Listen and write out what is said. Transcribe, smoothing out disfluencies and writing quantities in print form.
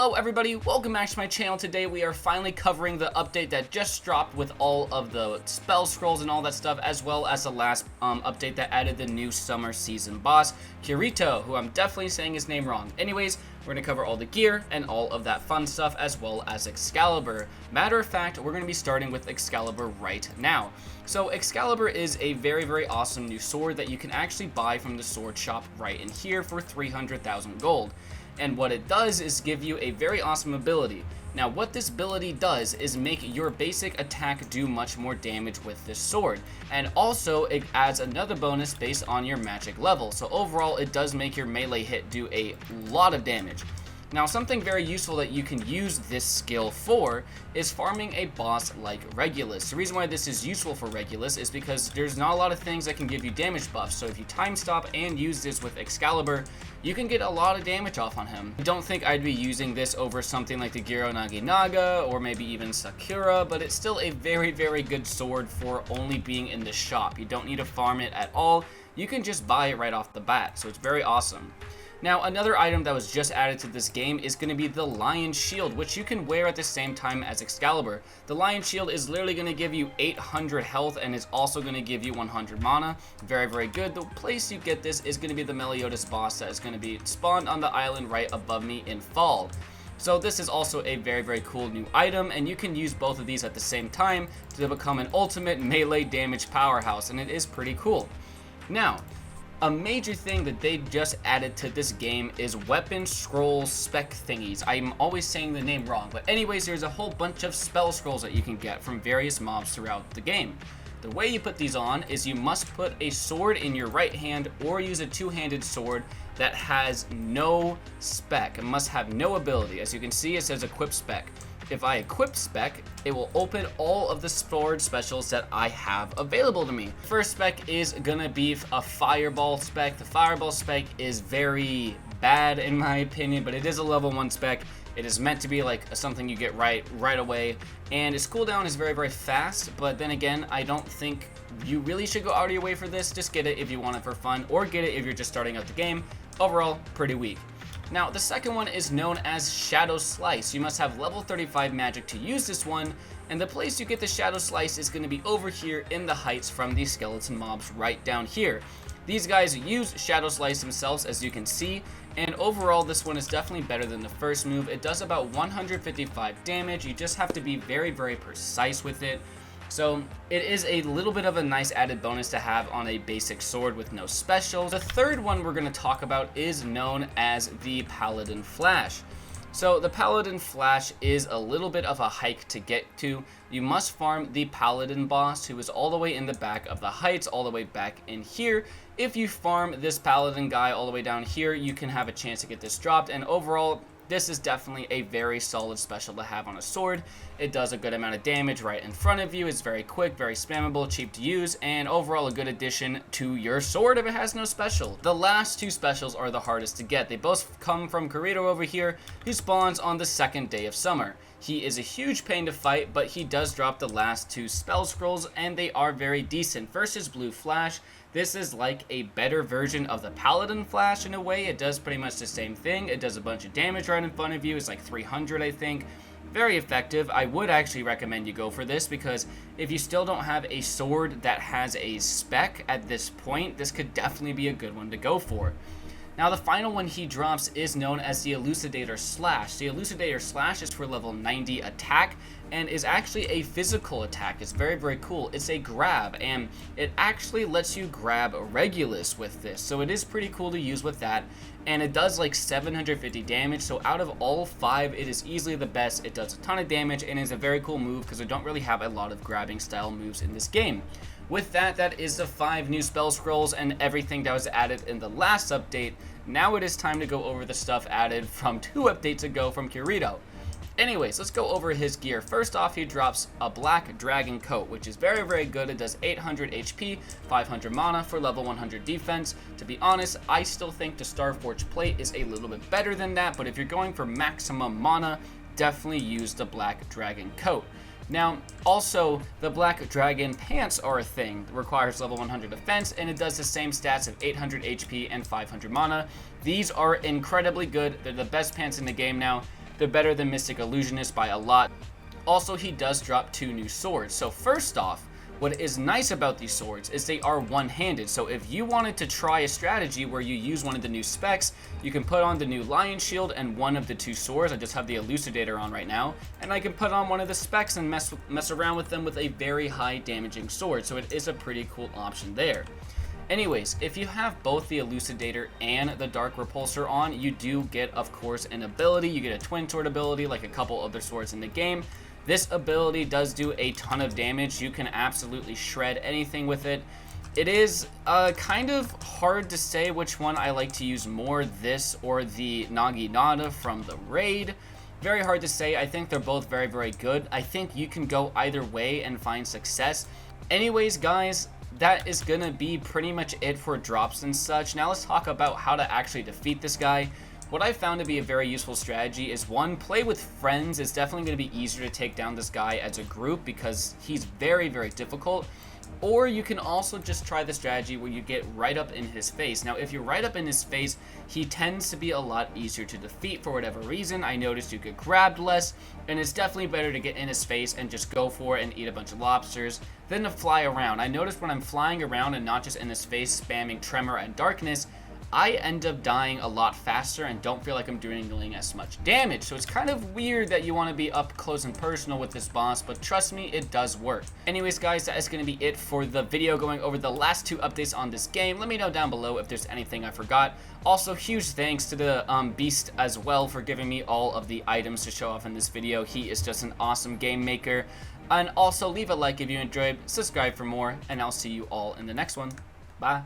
Hello everybody, welcome back to my channel. Today we are finally covering the update that just dropped with all of the spell scrolls and all that stuff, as well as the last update that added the new summer season boss, Kurito, who I'm definitely saying his name wrong. Anyways, we're going to cover all the gear and all of that fun stuff, as well as Excalibur. Matter of fact, we're going to be starting with Excalibur right now. So Excalibur is a very awesome new sword that you can actually buy from the sword shop right in here for 300,000 gold. And what it does is give you a very awesome ability. Now what this ability does is make your basic attack do much more damage with this sword. And also it adds another bonus based on your magic level. So overall it does make your melee hit do a lot of damage. Now something very useful that you can use this skill for is farming a boss like Regulus. The reason why this is useful for Regulus is because there's not a lot of things that can give you damage buffs. So if you time stop and use this with Excalibur, you can get a lot of damage off on him. I don't think I'd be using this over something like the Giro Naginaga or maybe even Sakura, but it's still a very good sword for only being in the shop. You don't need to farm it at all. You can just buy it right off the bat, so it's very awesome. Now, another item that was just added to this game is going to be the Lion Shield, which you can wear at the same time as Excalibur. The Lion Shield is literally going to give you 800 health and is also going to give you 100 mana. Very good. The place you get this is going to be the Meliodas boss that is going to be spawned on the island right above me in fall. So this is also a very cool new item, and you can use both of these at the same time to become an ultimate melee damage powerhouse, and it is pretty cool. Now, a major thing that they just added to this game is weapon scroll spec thingies. I'm always saying the name wrong, but anyways, there's a whole bunch of spell scrolls that you can get from various mobs throughout the game. The way you put these on is you must put a sword in your right hand or use a two-handed sword that has no spec. It must have no ability. As you can see, it says equip spec. If I equip spec, it will open all of the sword specials that I have available to me. First spec is gonna be a fireball spec. The fireball spec is very bad in my opinion, but it is a level 1 spec. It is meant to be like something you get right away, and its cooldown is very fast, but then again, I don't think you really should go out of your way for this. Just get it if you want it for fun, or get it if you're just starting out the game. Overall, pretty weak. Now, the second one is known as Shadow Slice. You must have level 35 magic to use this one, and the place you get the Shadow Slice is going to be over here in the heights from these skeleton mobs right down here. These guys use Shadow Slice themselves, as you can see, and overall this one is definitely better than the first move. It does about 155 damage. You just have to be very precise with it. So it is a little bit of a nice added bonus to have on a basic sword with no specials. The third one we're going to talk about is known as the Paladin Flash. So the Paladin Flash is a little bit of a hike to get to. You must farm the Paladin boss, who is all the way in the back of the heights, all the way back in here. If you farm this Paladin guy all the way down here, you can have a chance to get this dropped, and overall, this is definitely a very solid special to have on a sword. It does a good amount of damage right in front of you. It's very quick, very spammable, cheap to use, and overall a good addition to your sword if it has no special. The last two specials are the hardest to get. They both come from Kurito over here, who spawns on the second day of summer. He is a huge pain to fight, but he does drop the last two spell scrolls, and they are very decent. First is Blue Flash. This is like a better version of the Paladin Flash in a way. It does pretty much the same thing. It does a bunch of damage right in front of you. It's like 300, I think. Very effective. I would actually recommend you go for this, because if you still don't have a sword that has a spec at this point, this could definitely be a good one to go for. Now the final one he drops is known as the Elucidator Slash. The Elucidator Slash is for level 90 attack and is actually a physical attack. It's very cool. It's a grab, and it actually lets you grab Regulus with this. So it is pretty cool to use with that, and it does like 750 damage. So out of all 5, it is easily the best. It does a ton of damage and is a very cool move because we don't really have a lot of grabbing style moves in this game. With that, that is the 5 new spell scrolls and everything that was added in the last update. Now it is time to go over the stuff added from 2 updates ago from Kurito. Anyways, let's go over his gear. First off, he drops a black dragon coat, which is very good. It does 800 HP, 500 mana for level 100 defense. To be honest, I still think the Starforge plate is a little bit better than that, but if you're going for maximum mana, definitely use the black dragon coat. Now, also, the Black Dragon pants are a thing. It requires level 100 defense, and it does the same stats of 800 HP and 500 mana. These are incredibly good. They're the best pants in the game now. They're better than Mystic Illusionist by a lot. Also, he does drop 2 new swords. So first off, what is nice about these swords is they are one-handed. So if you wanted to try a strategy where you use one of the new specs, you can put on the new Lion Shield and one of the 2 swords. I just have the Elucidator on right now. And I can put on one of the specs and mess around with them with a very high damaging sword. So it is a pretty cool option there. Anyways, if you have both the Elucidator and the Dark Repulsor on, you do get, of course, an ability. You get a Twin Sword ability like a couple other swords in the game. This ability does do a ton of damage. You can absolutely shred anything with it. It is kind of hard to say which one I like to use more, this or the Naginata from the raid. Very hard to say. I think they're both very, very good. I think you can go either way and find success. Anyways, guys, that is gonna be pretty much it for drops and such. Now let's talk about how to actually defeat this guy. What I found to be a very useful strategy is, one, play with friends. It's definitely going to be easier to take down this guy as a group because he's very, very difficult. Or you can also just try the strategy where you get right up in his face. Now, if you're right up in his face, he tends to be a lot easier to defeat for whatever reason. I noticed you get grabbed less, and it's definitely better to get in his face and just go for it and eat a bunch of lobsters than to fly around. I noticed when I'm flying around and not just in his face spamming Tremor and Darkness, I end up dying a lot faster and don't feel like I'm doing as much damage. So it's kind of weird that you want to be up close and personal with this boss, but trust me, it does work. Anyways, guys, that is going to be it for the video going over the last 2 updates on this game. Let me know down below if there's anything I forgot. Also, huge thanks to the Beast as well for giving me all of the items to show off in this video. He is just an awesome game maker. And also, leave a like if you enjoyed, subscribe for more, and I'll see you all in the next one. Bye.